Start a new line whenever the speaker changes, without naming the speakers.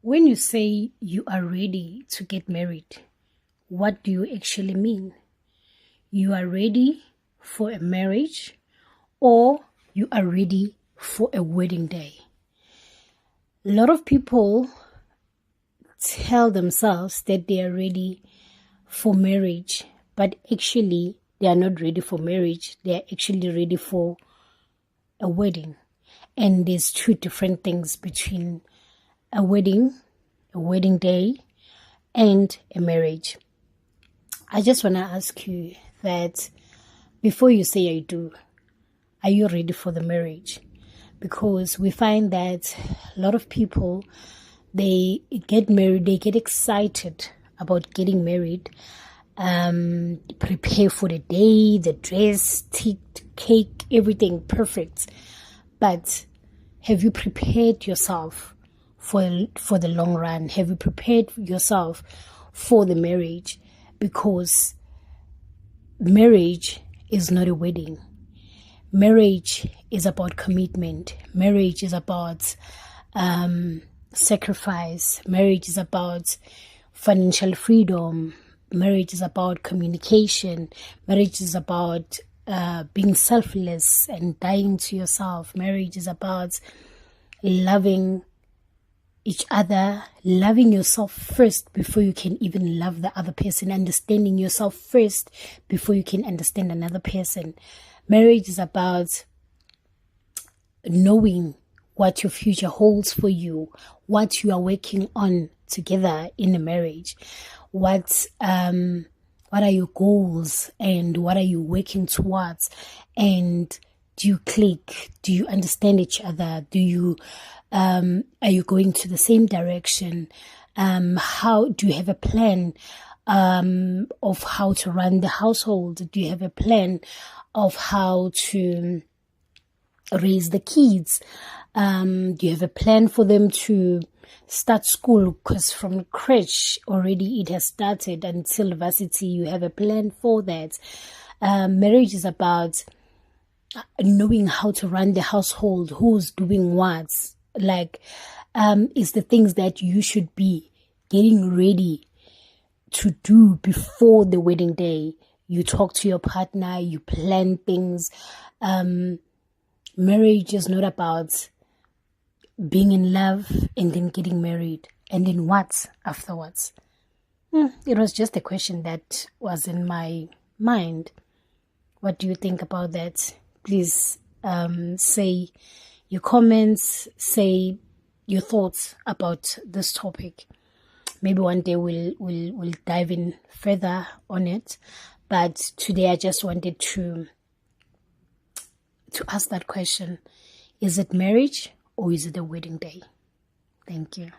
When you say you are ready to get married, what do you actually mean? You are ready for a marriage or you are ready for a wedding day? A lot of people tell themselves that they are ready for marriage, but actually they are not ready for marriage. They are actually ready for a wedding. And there's two different things between a wedding day, and a marriage. I just want to ask you that before you say I do, are you ready for the marriage? Because we find that a lot of people, they get married, they get excited about getting married, prepare for the day, the dress, cake, everything perfect. But have you prepared yourself for the long run? Have you prepared yourself for the marriage? Because marriage is not a wedding. Marriage is about commitment. Marriage is about sacrifice. Marriage is about financial freedom. Marriage is about communication. Marriage is about being selfless and dying to yourself. Marriage is about loving each other, loving yourself first before you can even love the other person, understanding yourself first before you can understand another person. Marriage is about knowing what your future holds for you, what you are working on together in a marriage, what are your goals and what are you working towards, and do you click? Do you understand each other? Are you going to the same direction? How do you have a plan of how to run the household? Do you have a plan of how to raise the kids? Do you have a plan for them to start school? Because from crèche already it has started until varsity. You have a plan for that. Marriage is about knowing how to run the household, who's doing what. It's the things that you should be getting ready to do before the wedding day. You talk to your partner, you plan things. Marriage is not about being in love and then getting married and then what afterwards. It was just a question that was in my mind. What do you think about that? Please say your comments, say your thoughts about this topic. Maybe one day we'll dive in further on it. But today I just wanted to ask that question. Is it marriage or is it a wedding day? Thank you.